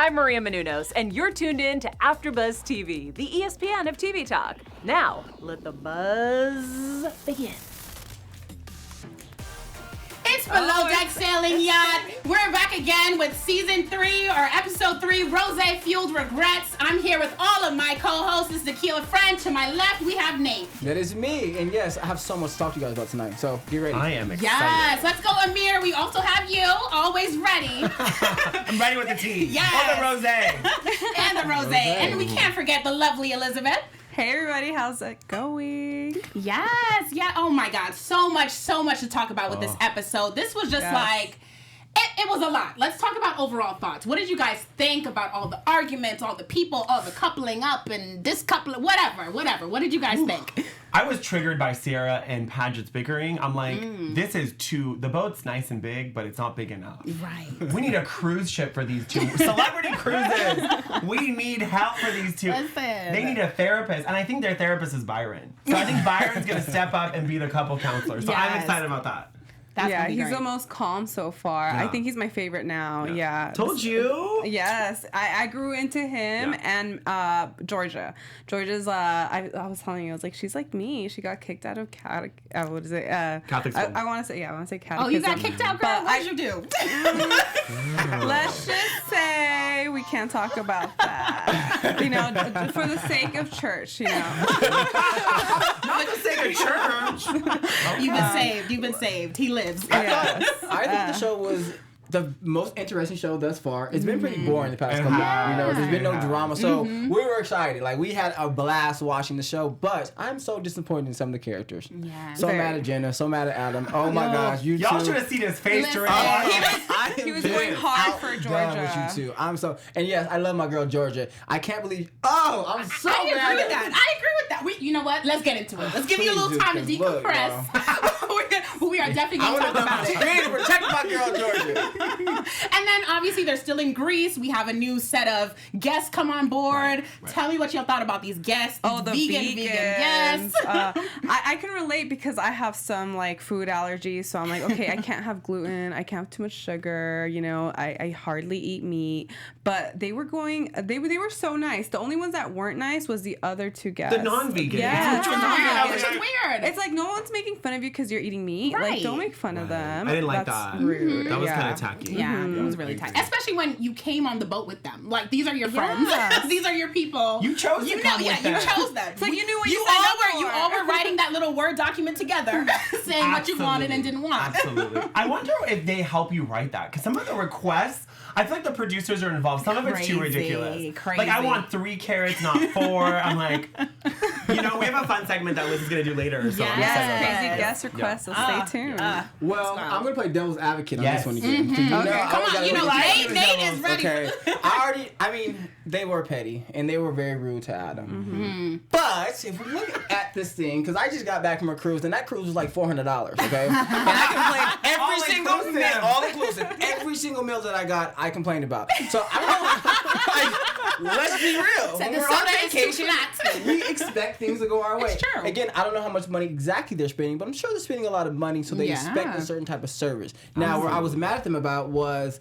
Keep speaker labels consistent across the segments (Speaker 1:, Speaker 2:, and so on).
Speaker 1: I'm Maria Menounos, and you're tuned in to AfterBuzz TV, the ESPN of TV talk. Now, let the buzz begin.
Speaker 2: It's Below Deck Sailing Yacht. We're back again with season 3 or episode 3, Rose Fueled Regrets. I'm here with all of my co-hosts. This is Akilah, Ffriend. To my left, we have Nate.
Speaker 3: That is me. And yes, I have so much to talk to you guys about tonight. So get ready.
Speaker 4: I am excited.
Speaker 2: Yes, let's go, Amir. We also have you, always ready.
Speaker 4: I'm ready with the tea.
Speaker 2: Yes.
Speaker 4: Oh, the rosé.
Speaker 2: And the rose. And we can't forget the lovely Elizabeth.
Speaker 5: Hey everybody, how's it going?
Speaker 2: Yes, yeah. Oh my God, so much to talk about with this episode. This was just like, it was a lot. Let's talk about overall thoughts. What did you guys think about all the arguments, all the people, all the coupling up and this coupling, whatever. What did you guys think?
Speaker 4: I was triggered by Ciara and Paget's bickering. I'm like, this is the boat's nice and big, but it's not big enough.
Speaker 2: Right.
Speaker 4: We need a cruise ship for these two. Celebrity cruises. We need help for these two.
Speaker 2: Listen.
Speaker 4: They need a therapist, and I think their therapist is Byron. So I think Byron's going to step up and be the couple counselor. So I'm excited about that.
Speaker 2: That's
Speaker 5: he's the most calm so far.
Speaker 4: Yeah.
Speaker 5: I think he's my favorite now. Yeah.
Speaker 4: Told you.
Speaker 5: Yes, I grew into him and Georgia. Georgia's I was telling you, I was like, she's like me. She got kicked out of Catholic school. I want to say catechism.
Speaker 2: Oh, you got kicked out, girl? What did you do?
Speaker 5: Let's just say we can't talk about that. You know, for the sake of church, you know.
Speaker 4: Not the sake of church.
Speaker 2: You've been saved. He lives.
Speaker 3: I think the show was the most interesting show thus far. It's been pretty boring the past couple of years. You know, there's been no drama. So we were excited. Like, we had a blast watching the show, but I'm so disappointed in some of the characters.
Speaker 2: Yeah.
Speaker 3: So mad at Jenna, so mad at Adam. Oh my gosh, you
Speaker 4: Y'all
Speaker 3: two.
Speaker 4: should have seen his face during
Speaker 5: He was going hard for Georgia.
Speaker 3: With you two. I'm so, and yes, I love my girl Georgia. I can't believe. Oh, I'm so
Speaker 2: I
Speaker 3: mad.
Speaker 2: agree with that. You know what? Let's get into it. Let's give you a little time to decompress. We are definitely going to talk about it.
Speaker 3: To protect my girl Georgia.
Speaker 2: And then obviously they're still in Greece. We have a new set of guests come on board. Right. Tell me what y'all thought about these guests.
Speaker 5: Oh, the vegan
Speaker 2: guests.
Speaker 5: I can relate because I have some like food allergies. So I'm like, okay, I can't have gluten. I can't have too much sugar. You know, I hardly eat meat. But they were so nice. The only ones that weren't nice was the other two guests.
Speaker 4: The non-vegan.
Speaker 5: Yeah,
Speaker 2: Which is weird.
Speaker 5: It's like no one's making fun of you because you're eating meat.
Speaker 2: Right.
Speaker 5: Like, don't make fun of them.
Speaker 4: I didn't like
Speaker 5: That's
Speaker 4: that.
Speaker 5: Rude.
Speaker 4: That was kind of tacky.
Speaker 2: Yeah, it was really tight. Especially when you came on the boat with them. Like, these are your friends.
Speaker 5: Yes.
Speaker 2: These are your people.
Speaker 4: You chose to come with them.
Speaker 2: You chose them.
Speaker 5: So you knew what you
Speaker 2: all
Speaker 5: signed
Speaker 2: were.
Speaker 5: up
Speaker 2: You
Speaker 5: for.
Speaker 2: all were writing that little Word document together, saying what you wanted and didn't want.
Speaker 4: Absolutely. I wonder if they help you write that, because some of the requests, I feel like the producers are involved. Some of it's too ridiculous.
Speaker 2: Crazy.
Speaker 4: Like, I want 3 carrots, not 4. I'm like, you know, we have a fun segment that Liz is going to do later. So I'm excited about
Speaker 5: Crazy
Speaker 4: that.
Speaker 5: guest requests, so stay tuned.
Speaker 3: Well, I'm going to play devil's advocate on this one again.
Speaker 2: Come on, Nate is ready.
Speaker 3: Okay. They were petty, and they were very rude to Adam. But if we look at this thing, because I just got back from a cruise, and that cruise was like $400, okay? And I complained every single meal, all inclusive, every single meal that I got, I complained about. So I don't know, let's be real. When we're on vacation, we expect things to go our way.
Speaker 2: It's true.
Speaker 3: Again, I don't know how much money exactly they're spending, but I'm sure they're spending a lot of money, so they expect a certain type of service. Now, where I was mad at them about was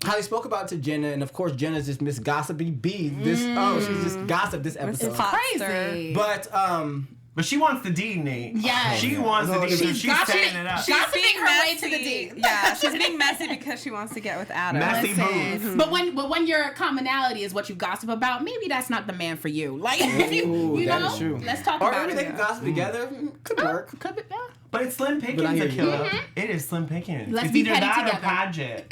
Speaker 3: how they spoke about to Jenna, and of course Jenna's just Miss Gossipy B. She's just gossiped this episode.
Speaker 2: It's crazy.
Speaker 3: But
Speaker 4: she wants the D, Nate.
Speaker 2: Yes.
Speaker 4: She wants the D, so she's standing it up.
Speaker 2: She's gossiping her way to the D.
Speaker 5: Yeah, she's being messy because she wants to get with Adam.
Speaker 4: Messy moves.
Speaker 2: But when your commonality is what you gossip about, maybe that's not the man for you. Like, if you
Speaker 3: that
Speaker 2: know,
Speaker 3: is true.
Speaker 2: let's talk
Speaker 3: or
Speaker 2: about
Speaker 3: maybe
Speaker 2: it.
Speaker 3: they could gossip together. Could work.
Speaker 2: Could be, yeah.
Speaker 4: But it's slim pickings,
Speaker 3: But I hear you.
Speaker 4: Akilah. It is slim pickings.
Speaker 2: Let's
Speaker 4: it's
Speaker 2: be
Speaker 4: either
Speaker 2: petty
Speaker 4: that
Speaker 2: together.
Speaker 4: or Paget.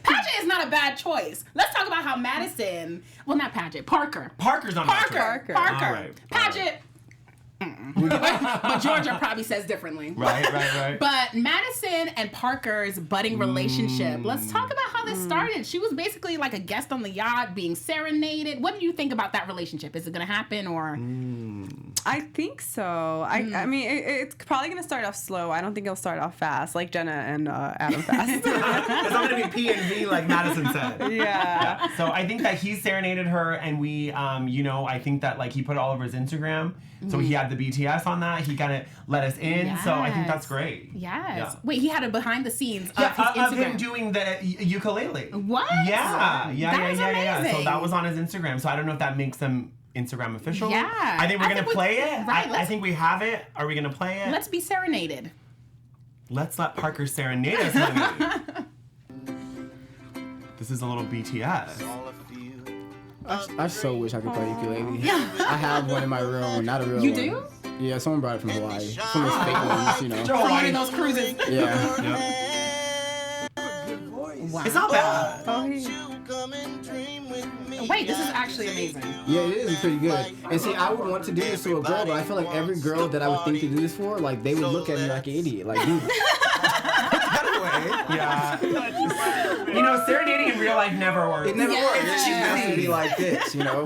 Speaker 2: Paget is not a bad choice. Let's talk about how Madison, well, not Paget, Parker's not
Speaker 5: Parker.
Speaker 4: All right.
Speaker 2: Paget. But Georgia probably says differently.
Speaker 4: Right.
Speaker 2: But Madison and Parker's budding relationship. Let's talk about how this started. She was basically like a guest on the yacht, being serenaded. What do you think about that relationship? Is it going to happen or?
Speaker 5: I think so. I mean, it's probably gonna start off slow. I don't think it'll start off fast, like Jenna and Adam fast.
Speaker 4: It's not gonna be P and V like Madison said.
Speaker 5: Yeah.
Speaker 4: So I think that he serenaded her, and we, I think that like he put it all over his Instagram. So he had the BTS on that. He kind of let us in.
Speaker 2: Yes.
Speaker 4: So I think that's great.
Speaker 2: Yes.
Speaker 4: Yeah.
Speaker 2: Wait, he had a behind the scenes of
Speaker 4: Yeah,
Speaker 2: his Instagram.
Speaker 4: of him doing the ukulele.
Speaker 2: What?
Speaker 4: Yeah.
Speaker 2: That's
Speaker 4: So
Speaker 2: amazing.
Speaker 4: that was on his Instagram. So I don't know if that makes him Instagram official.
Speaker 2: Yeah.
Speaker 4: I think we're going to play it.
Speaker 2: Right,
Speaker 4: I think we have it. Are we going to play it?
Speaker 2: Let's be serenaded.
Speaker 4: Let's let Parker serenade us, honey. This is a little BTS.
Speaker 3: I so wish I could play ukulele. I have one in my room, not a real
Speaker 2: You
Speaker 3: one.
Speaker 2: do?
Speaker 3: Yeah, someone brought it from Hawaii. Some of those fake ones, you know.
Speaker 2: From one of those cruises.
Speaker 3: Yeah.
Speaker 2: Wow.
Speaker 4: It's not bad.
Speaker 2: Wait, this is actually amazing.
Speaker 3: Yeah, it is pretty good. And see, I would want to do this to a girl, but I feel like every girl that I would think to do this for, like, they would look at me like an idiot. Like, dude.
Speaker 4: Yeah. Serenading in real life never works.
Speaker 3: It never works.
Speaker 2: Yeah.
Speaker 3: It's cheesy to be like this, you know?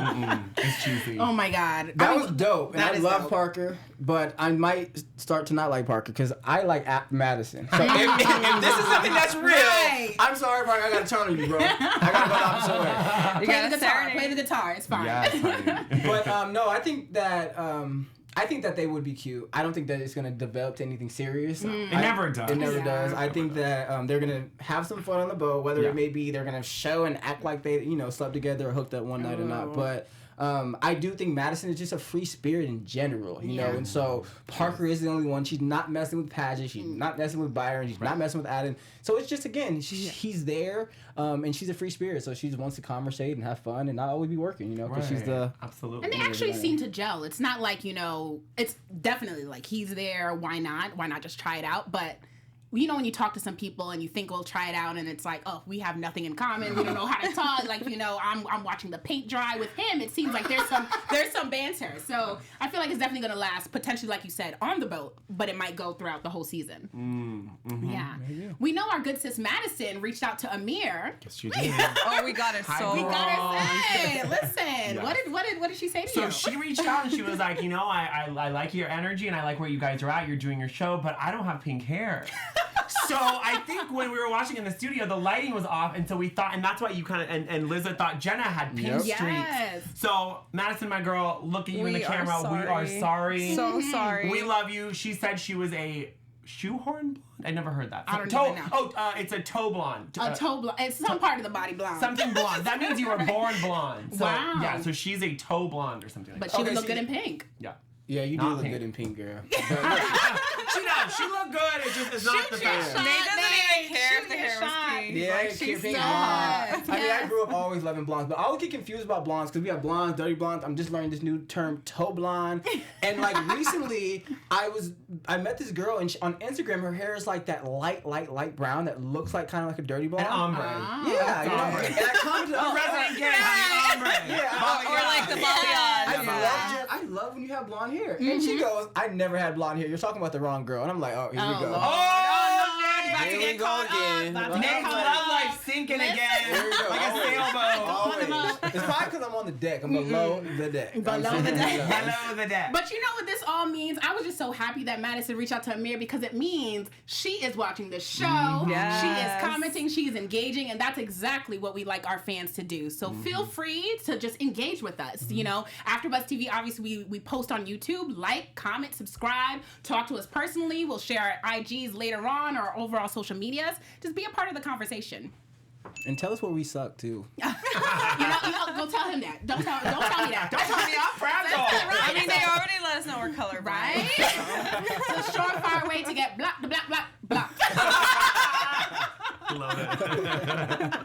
Speaker 4: It's cheesy.
Speaker 2: Oh my God.
Speaker 3: That was dope. And
Speaker 2: that
Speaker 3: I
Speaker 2: is
Speaker 3: love
Speaker 2: dope.
Speaker 3: Parker, but I might start to not like Parker because I like Madison. So if this is something that's real,
Speaker 2: Right.
Speaker 3: I'm sorry, Parker. I got to turn on you, bro. I got to go the opposite way.
Speaker 5: You
Speaker 2: Play
Speaker 5: gotta
Speaker 2: the guitar.
Speaker 5: serenade.
Speaker 2: Play the guitar. It's fine.
Speaker 4: Yes, honey.
Speaker 3: But no, I think that they would be cute. I don't think that it's gonna develop to anything serious.
Speaker 4: It never does.
Speaker 3: It never
Speaker 2: Yeah.
Speaker 3: does. I think that they're gonna have some fun on the boat, whether
Speaker 4: Yeah.
Speaker 3: it may be they're gonna show and act like they, slept together or hooked up one night or not. But I do think Madison is just a free spirit in general, you know. And so Parker is the only one. She's not messing with Paget. She's not messing with Byron. She's not messing with Adam. So it's just he's there, and she's a free spirit. So she just wants to conversate and have fun and not always be working, because she's the.
Speaker 4: Absolutely.
Speaker 2: And they actually seem to gel. It's not like, it's definitely like he's there, why not? Why not just try it out? But when you talk to some people and you think we'll try it out and it's like, oh, we have nothing in common. We don't know how to talk. Like, I'm watching the paint dry with him. It seems like there's some banter. So I feel like it's definitely going to last, potentially, like you said, on the boat, but it might go throughout the whole season. Yeah. We know our good sis Madison reached out to Amir.
Speaker 4: Yes, you did.
Speaker 5: Oh, we got it so
Speaker 2: We
Speaker 5: wrong.
Speaker 2: gotta say, listen,
Speaker 4: Yeah.
Speaker 2: what did she say to
Speaker 4: So
Speaker 2: you?
Speaker 4: she reached out and she was like, I like your energy and I like where you guys are at. You're doing your show, but I don't have pink hair. So I think when we were watching in the studio, the lighting was off, and so we thought, and that's why you kind of, and Liza thought Jenna had pink streaks.
Speaker 2: Yes.
Speaker 4: So Madison, my girl, look at you in the
Speaker 5: We are
Speaker 4: camera. We are sorry.
Speaker 5: So sorry.
Speaker 4: We love you. She said she was a shoehorn blonde. I never heard that.
Speaker 2: I don't
Speaker 4: toe,
Speaker 2: even know.
Speaker 4: Oh, it's a toe blonde.
Speaker 2: A toe blonde. It's some part of the body blonde.
Speaker 4: Something blonde. That means you were born blonde. So,
Speaker 2: Wow.
Speaker 4: Yeah, so she's a toe blonde or something like
Speaker 2: But
Speaker 4: that.
Speaker 2: she would look
Speaker 3: she-
Speaker 2: good in pink.
Speaker 4: Yeah.
Speaker 3: Yeah, you do
Speaker 4: Not
Speaker 3: look
Speaker 4: pink.
Speaker 3: good in pink, girl.
Speaker 4: She does. She looked good. It's just, it's not the fashion.
Speaker 5: They doesn't even care if the hair was pink.
Speaker 3: Yeah,
Speaker 5: Like,
Speaker 3: she's
Speaker 5: she's
Speaker 3: blonde.
Speaker 2: so-
Speaker 3: I mean, I grew up always loving blondes, but I always get confused about blondes because we have blondes, dirty blondes. I'm just learning this new term, toe blonde. And like recently, I met this girl and on Instagram, her hair is like that light brown that looks like kind of like a dirty blonde.
Speaker 4: An ombre.
Speaker 3: Yeah, you know.
Speaker 4: Ombre.
Speaker 3: And I commented,
Speaker 4: Resident gay, honey, ombre.
Speaker 3: Yeah,
Speaker 5: Or like the
Speaker 3: I love when you have blonde hair. And she goes, I never had blonde hair. You're talking about the wrong girl. And I'm like, oh, here we go.
Speaker 2: Lord.
Speaker 3: Here we go again.
Speaker 4: Nick's love life sinking again.
Speaker 3: Here we go.
Speaker 4: Like a sailboat.
Speaker 3: Always. It's probably because I'm on the deck. I'm below the deck.
Speaker 2: Below the deck.
Speaker 4: Hello, the deck.
Speaker 2: But you know what this all means? I was just so happy that Madison reached out to Amir because it means she is watching the show.
Speaker 5: Yes.
Speaker 2: She is commenting. She's engaging. And that's exactly what we like our fans to do. So feel free to just engage with us. AfterBuzz TV, obviously, we post on YouTube. Like, comment, subscribe. Talk to us personally. We'll share our IGs later on or overall social medias. Just be a part of the conversation.
Speaker 3: And tell us where we suck, too.
Speaker 2: Go tell him that. Don't tell me that.
Speaker 4: Don't tell me I'm proud of
Speaker 5: I mean, they already let us know we're colorblind.
Speaker 2: Right? It's a short, far way to get blocked, block.
Speaker 4: Love it.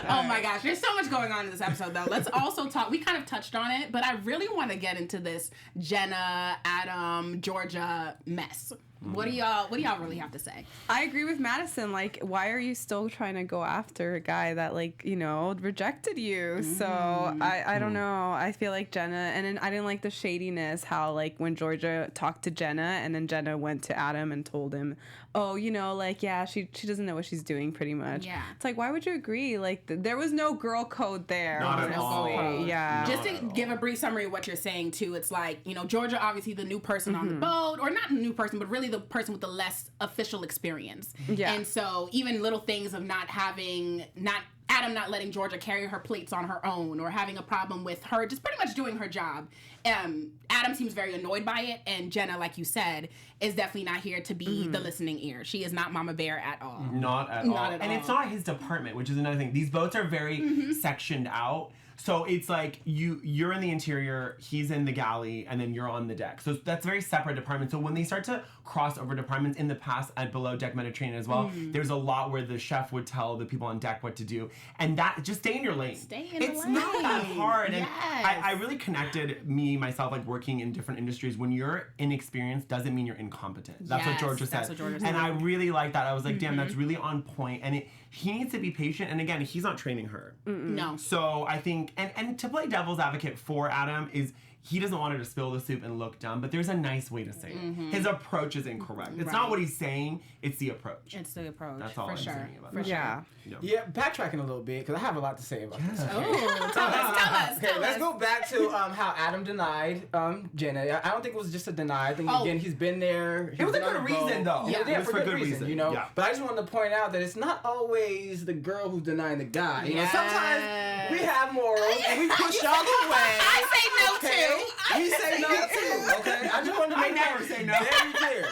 Speaker 2: Oh my gosh, there's so much going on in this episode though. Let's also talk, we kind of touched on it, but I really want to get into this Jenna, Adam, Georgia mess. What do y'all really have to say?
Speaker 5: I agree with Madison. Like, why are you still trying to go after a guy that, like, you know, rejected you? So I don't know. I feel like Jenna, and then I didn't like the shadiness, how, like, when Georgia talked to Jenna and then Jenna went to Adam and told him, oh, you know, like, yeah, she doesn't know what she's doing pretty much.
Speaker 2: Yeah.
Speaker 5: It's like, why would you agree? Like, there was no girl code there.
Speaker 4: Not at all.
Speaker 5: Yeah.
Speaker 2: Just to give a brief summary of what you're saying too, it's like, you know, Georgia obviously the new person on the boat, or not the new person, but really the person with the less official experience.
Speaker 5: Yeah.
Speaker 2: And so even little things of Adam not letting Georgia carry her plates on her own, or having a problem with her just pretty much doing her job. Adam seems very annoyed by it, and Jenna, like you said, is definitely not here to be the listening ear. She is not Mama Bear at all.
Speaker 4: Not at all. And it's not his department, which is another thing. These boats are very sectioned out. So it's like you're in the interior, he's in the galley, and then you're on the deck. So that's very separate departments. So when they start to cross over departments in the past at Below Deck Mediterranean as well, there's a lot where the chef would tell the people on deck what to do. And that, just stay in your lane.
Speaker 2: Stay in the lane.
Speaker 4: It's not that hard.
Speaker 2: Yes.
Speaker 4: And I really connected myself, like working in different industries. When you're inexperienced doesn't mean you're incompetent. That's what Georgia said.
Speaker 2: That's what Georgia said.
Speaker 4: And I really like that. I was like, damn, that's really on point. And he needs to be patient. And again, he's not training her.
Speaker 2: No.
Speaker 4: So I think, and to play devil's advocate for Adam is, he doesn't want her to spill the soup and look dumb, but there's a nice way to say it. His approach is incorrect. It's not what he's saying, it's the approach.
Speaker 2: It's the approach.
Speaker 4: That's all
Speaker 2: for
Speaker 4: I'm
Speaker 2: sure.
Speaker 4: saying about
Speaker 2: For
Speaker 4: that.
Speaker 5: Yeah.
Speaker 3: Yeah, backtracking a little bit, because I have a lot to say about this.
Speaker 2: Oh, tell us.
Speaker 3: Okay, let's go back to how Adam denied Jenna. I don't think it was just a deny. I think, again, he's been there.
Speaker 4: It was a good reason, though.
Speaker 3: Yeah,
Speaker 4: It was
Speaker 3: for good reason, you know?
Speaker 4: Yeah.
Speaker 3: But I just wanted to point out that it's not always the girl who's denying the guy. You know, sometimes we have morals, and we push y'all away.
Speaker 2: I say no too.
Speaker 3: We say no too, okay? I just wanted to make
Speaker 4: never say no.
Speaker 3: very clear.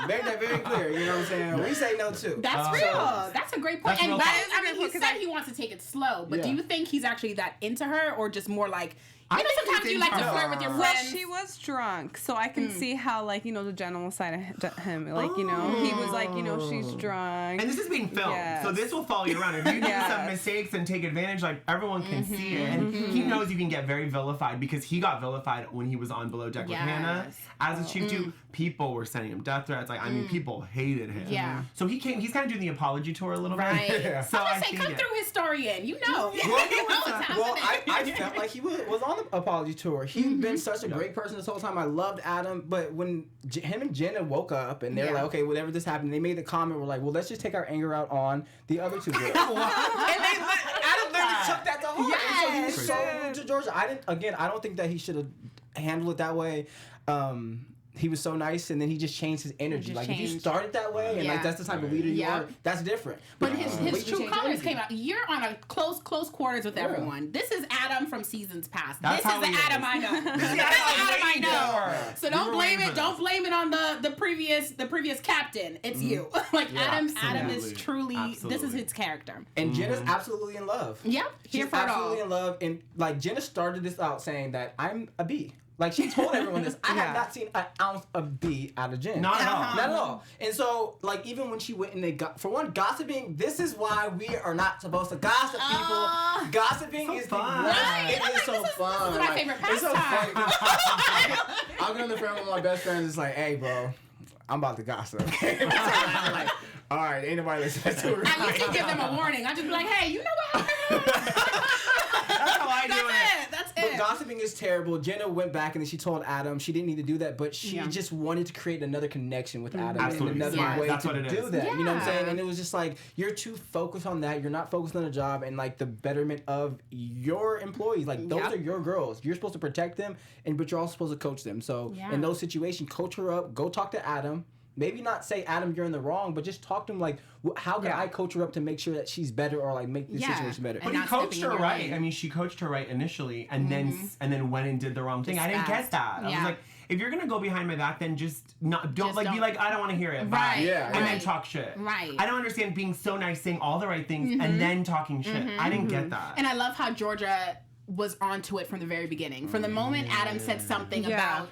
Speaker 3: Make that very clear, you know what I'm saying? We say no too.
Speaker 2: That's real. That's a great point.
Speaker 4: That's
Speaker 2: And
Speaker 4: real
Speaker 2: that
Speaker 4: talk.
Speaker 2: is, I mean, he said he wants to take it slow, but do
Speaker 3: Yeah.
Speaker 2: you think he's actually that into her, or just more like, you know,
Speaker 4: think
Speaker 2: sometimes
Speaker 4: he's
Speaker 2: you like to
Speaker 4: into
Speaker 2: flirt with your
Speaker 5: Well,
Speaker 2: friends?
Speaker 5: she was drunk, so I can see how, like, you know, the general side of him, like, you know, he was like, you know, she's drunk.
Speaker 4: And this is being filmed,
Speaker 5: Yes.
Speaker 4: so this will follow you around. If you do some
Speaker 5: Yes.
Speaker 4: mistakes and take advantage, like, everyone can see it. And he knows you can get very vilified, because he got vilified when he was on Below Deck with Pena. As a chief too, people were sending him death threats. Like, I mean, people hated him.
Speaker 2: Yeah.
Speaker 4: So he's kind of doing the apology tour a little bit.
Speaker 2: Right.
Speaker 3: Yeah.
Speaker 4: So
Speaker 2: I'm
Speaker 4: I
Speaker 2: gonna say,
Speaker 4: think
Speaker 2: come through historian. You know. You know what's
Speaker 3: Well,
Speaker 2: happening.
Speaker 3: I felt like he was on the apology tour. He's been such a great person this whole time. I loved Adam, but when him and Jenna woke up and they're like, okay, whatever this happened, they made the comment, we're like, well, let's just take our anger out on the other two girls. And Adam literally took that to heart. And so he was so rude to Georgia. I don't think that he should have handled it that way. He was so nice, and then he just changed his energy. Like, if you started that way, and like that's the type of leader you are, that's different.
Speaker 2: But his true
Speaker 3: change
Speaker 2: colors
Speaker 3: energy.
Speaker 2: came out. You're on a close quarters with everyone. This is Adam from seasons past.
Speaker 4: That's
Speaker 2: this is
Speaker 4: how
Speaker 2: the
Speaker 4: he
Speaker 2: Adam
Speaker 4: is.
Speaker 2: I know. This is the
Speaker 4: Adam
Speaker 2: Adam I know.
Speaker 4: waiting for.
Speaker 2: So
Speaker 4: We
Speaker 2: don't
Speaker 4: were
Speaker 2: blame
Speaker 4: waiting
Speaker 2: it.
Speaker 4: for
Speaker 2: Don't
Speaker 4: this.
Speaker 2: blame it on the previous captain. It's you. Like Adam is
Speaker 4: absolutely.
Speaker 2: truly. This is
Speaker 4: Absolutely.
Speaker 2: his character.
Speaker 3: And Jenna's absolutely in love.
Speaker 2: Yep. Here
Speaker 3: She's
Speaker 2: for it all.
Speaker 3: absolutely in love. And like Jenna started this out saying that I'm a B. Like, she told everyone this. I have not seen an ounce of B out of Jen.
Speaker 4: Not at all.
Speaker 3: Not at all. And so, like, even when she went and they got, for one, gossiping, this is why we are not supposed to gossip, people. Gossiping is
Speaker 4: fun.
Speaker 3: the
Speaker 2: Right.
Speaker 3: It is so fun.
Speaker 2: This is my favorite
Speaker 3: It's so
Speaker 2: pastime.
Speaker 3: funny. I'll get on the phone with my best friends. It's like, hey, bro, I'm about to gossip. Okay? I'm like, all right, ain't nobody listening to it.
Speaker 2: I used to give them a warning. I just be like, hey, you know what happened?
Speaker 4: That's how I do it.
Speaker 2: That's
Speaker 3: But
Speaker 2: it.
Speaker 3: gossiping is terrible. Jenna went back and then she told Adam she didn't need to do that, but she just wanted to create another connection with Adam
Speaker 4: Absolutely.
Speaker 3: and another
Speaker 2: Yes.
Speaker 3: way
Speaker 4: That's
Speaker 3: to
Speaker 4: what it
Speaker 3: do
Speaker 4: is.
Speaker 3: that. You know what I'm saying?
Speaker 2: Yeah.
Speaker 3: And it was just like, you're too focused on that. You're not focused on the job and like the betterment of your employees. Like, those
Speaker 2: Yep.
Speaker 3: are your girls. You're supposed to protect them, but you're also supposed to coach them. So
Speaker 2: Yeah.
Speaker 3: in those situations, coach her up. Go talk to Adam. Maybe not say, Adam, you're in the wrong, but just talk to him like, how can I coach her up to make sure that she's better or like make the situation better?
Speaker 2: And
Speaker 4: But he
Speaker 2: not
Speaker 4: coached
Speaker 2: stepping
Speaker 4: her
Speaker 2: in your
Speaker 4: right.
Speaker 2: lane.
Speaker 4: I mean, she coached her right initially, and then went and did the wrong thing.
Speaker 2: Just
Speaker 4: I didn't
Speaker 2: fast.
Speaker 4: get that. I was
Speaker 2: Yeah.
Speaker 4: like, if you're gonna go behind my back, then just not don't
Speaker 2: Just
Speaker 4: be
Speaker 2: don't.
Speaker 4: like, I don't want to hear it. Bye.
Speaker 2: Right.
Speaker 3: Yeah.
Speaker 4: And then
Speaker 2: Right.
Speaker 4: talk shit.
Speaker 2: Right.
Speaker 4: I don't understand being so nice, saying all the right things, and then talking shit. I didn't get that.
Speaker 2: And I love how Georgia was onto it from the very beginning. From the moment Adam said something about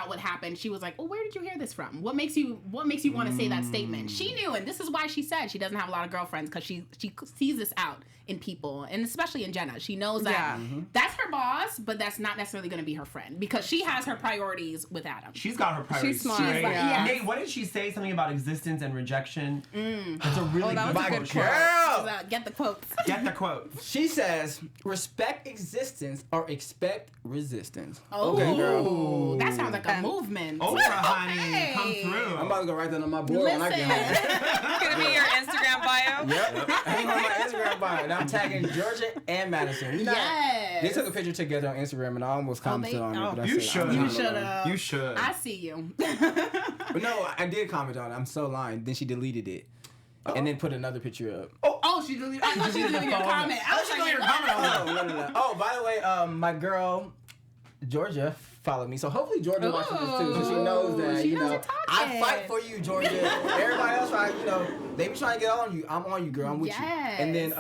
Speaker 2: what happened, she was like, "Oh, where did you hear this from? What makes you want to say that statement?" She knew, and this is why she said she doesn't have a lot of girlfriends, because she sees this out in people, and especially in Jenna. She knows that that's her boss, but that's not necessarily going to be her friend, because she has her priorities with Adam.
Speaker 4: She's got her priorities.
Speaker 5: She's smart.
Speaker 4: straight.
Speaker 2: Yes.
Speaker 4: Nate, what did she say? Something about existence and rejection. That's a really
Speaker 5: that
Speaker 4: good
Speaker 5: was a
Speaker 4: quote.
Speaker 5: good quote.
Speaker 3: Girl!
Speaker 2: Get the quotes.
Speaker 4: Get the quote.
Speaker 3: She says, respect existence or expect resistance.
Speaker 2: Oh,
Speaker 3: Okay, girl.
Speaker 2: that sounds like a movement.
Speaker 4: Oprah, honey,
Speaker 2: Okay.
Speaker 4: come through.
Speaker 3: I'm about to go write that on my board when I get home.
Speaker 5: It's gonna be your Instagram bio.
Speaker 3: Yep. I'm on my Instagram bio. And I'm tagging Georgia and Madison.
Speaker 2: Yes.
Speaker 3: They took a picture together on Instagram, and I almost commented on it. But I
Speaker 4: You
Speaker 3: said,
Speaker 4: should.
Speaker 3: I'm
Speaker 2: You
Speaker 3: not
Speaker 2: should
Speaker 3: gonna.
Speaker 2: have.
Speaker 4: You should.
Speaker 2: I see you.
Speaker 3: But no, I did comment on it. I'm so lying. Then she deleted it. And then put another picture up.
Speaker 2: Oh, she deleted. I thought she deleted your comment. I was like,
Speaker 4: your comment.
Speaker 3: No. Oh, by the way, my girl Georgia followed me, so hopefully Georgia watches this too, so she knows that
Speaker 2: She knows you're
Speaker 3: I
Speaker 2: talking.
Speaker 3: fight for you, Georgia. Everybody else try, they be trying to get on you. I'm on you, girl. I'm with you. And then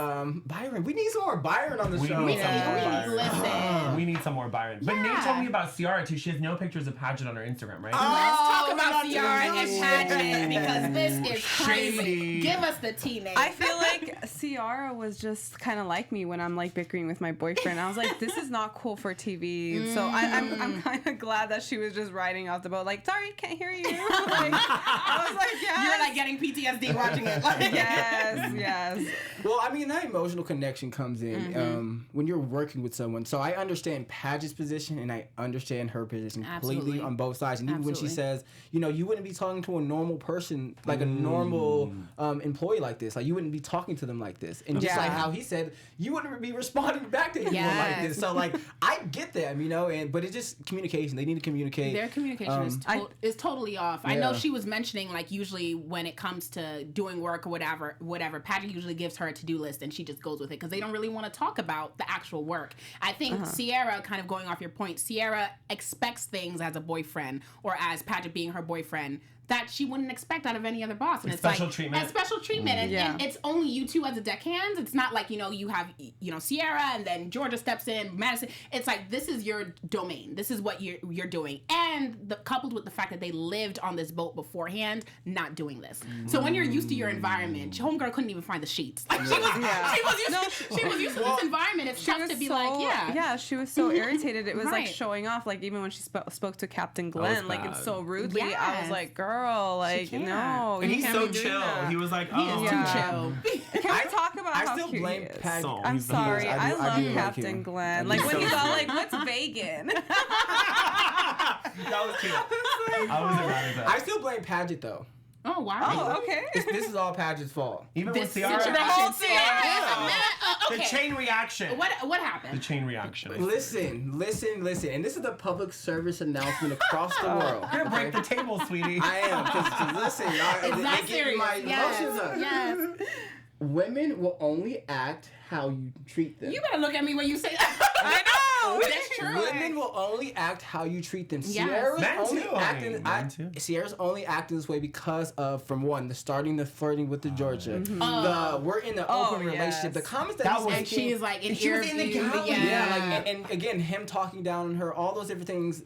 Speaker 3: Byron, we need some more Byron on the show.
Speaker 4: need some more
Speaker 2: Byron. Listen.
Speaker 4: We need some more Byron. But Nate told me about Ciara too. She has no pictures of Paget on her Instagram, right?
Speaker 2: Let's talk
Speaker 3: we're
Speaker 2: about
Speaker 3: not
Speaker 2: Ciara
Speaker 3: doing
Speaker 2: and
Speaker 3: this.
Speaker 2: Paget, because this is crazy.
Speaker 4: Shady.
Speaker 2: Give us the tea, Nate.
Speaker 5: I feel like Ciara was just kind of like me when I'm like bickering with my boyfriend. I was like, this is not cool for TV. So I'm kind of glad that she was just riding off the boat. Like, sorry, can't hear you. Like, I was like, yes.
Speaker 2: You're like getting PTSD watching it. Like,
Speaker 5: yes.
Speaker 3: Well, I mean, that emotional connection comes in when you're working with someone. So I understand Paget's position and I understand her position completely
Speaker 2: Absolutely.
Speaker 3: on both sides. And even when she
Speaker 2: Absolutely.
Speaker 3: says, you wouldn't be talking to a normal person, like a normal employee like this. Like, you wouldn't be talking to them like this. And just like how he said, you wouldn't be responding back to him like this. So, like, I get them, but it's just communication. They need to communicate.
Speaker 2: their communication is totally off. I know she was mentioning, like, usually when it comes to doing work or whatever, Paget usually gives her a to-do list and she just goes with it because they don't really want to talk about the actual work. I think Ciara, kind of going off your point, Ciara expects things as a boyfriend or as Paget being her boyfriend that she wouldn't expect out of any other boss. And it's
Speaker 4: special
Speaker 2: like
Speaker 4: treatment.
Speaker 2: a special treatment. And it's only you two as the deckhands. It's not like, you have, Ciara and then Georgia steps in, Madison. It's like, this is your domain. This is what you're doing. And coupled with the fact that they lived on this boat beforehand, not doing this. So when you're used to your environment, homegirl couldn't even find the sheets. Like, she was used to this environment. It's tough to be
Speaker 5: she was so irritated. It was like showing off. Like, even when she spoke to Captain Glenn, like, it's so rudely.
Speaker 2: Yes.
Speaker 5: I was like, girl, like, no.
Speaker 4: And
Speaker 5: you
Speaker 4: he's
Speaker 5: can't
Speaker 4: so
Speaker 5: be doing
Speaker 4: chill.
Speaker 5: that.
Speaker 4: He was like,
Speaker 2: He is too chill.
Speaker 5: Can we talk about
Speaker 3: I
Speaker 5: how
Speaker 3: still
Speaker 5: cute
Speaker 3: blame
Speaker 5: he is?
Speaker 3: Paget.
Speaker 4: So-
Speaker 5: I'm
Speaker 4: He's the
Speaker 5: sorry.
Speaker 3: best.
Speaker 5: I
Speaker 3: I
Speaker 5: love
Speaker 3: do like
Speaker 5: Captain
Speaker 3: him.
Speaker 5: Glenn.
Speaker 3: He's
Speaker 5: Like, when
Speaker 3: so
Speaker 5: he's all
Speaker 3: cute.
Speaker 5: like, what's vegan?
Speaker 4: That was cute. I wasn't mad at that.
Speaker 3: I still blame Paget, though.
Speaker 2: Oh, wow.
Speaker 5: Oh, okay.
Speaker 3: This is all Paget's fault.
Speaker 4: Even
Speaker 2: This
Speaker 4: with Ciara,
Speaker 2: situation.
Speaker 5: whole thing.
Speaker 4: the chain reaction.
Speaker 2: What
Speaker 4: The
Speaker 2: happened?
Speaker 4: chain reaction.
Speaker 3: Listen. And this is a public service announcement across the world.
Speaker 4: You're gonna break the table, sweetie.
Speaker 3: I am, because listen,
Speaker 2: It's not
Speaker 3: they get
Speaker 2: serious.
Speaker 3: my emotions up.
Speaker 2: Yes.
Speaker 3: Women will only act how you treat them.
Speaker 2: You better look at me when you say that.
Speaker 5: I know.
Speaker 2: That's true.
Speaker 3: Women will only act how you treat them.
Speaker 2: Yes.
Speaker 3: Sierra's
Speaker 4: Men
Speaker 3: only
Speaker 4: too,
Speaker 3: acting.
Speaker 4: men too.
Speaker 3: Sierra's only acting this way because of, from one, the flirting with the Georgia. We're in an open relationship.
Speaker 5: yes.
Speaker 3: The comments that
Speaker 4: That
Speaker 3: he's
Speaker 4: was-
Speaker 3: making,
Speaker 2: And she is like in
Speaker 3: she was in the
Speaker 2: interview,
Speaker 3: gallery.
Speaker 2: yeah.
Speaker 3: Like, and again, him talking down on her, all those different things.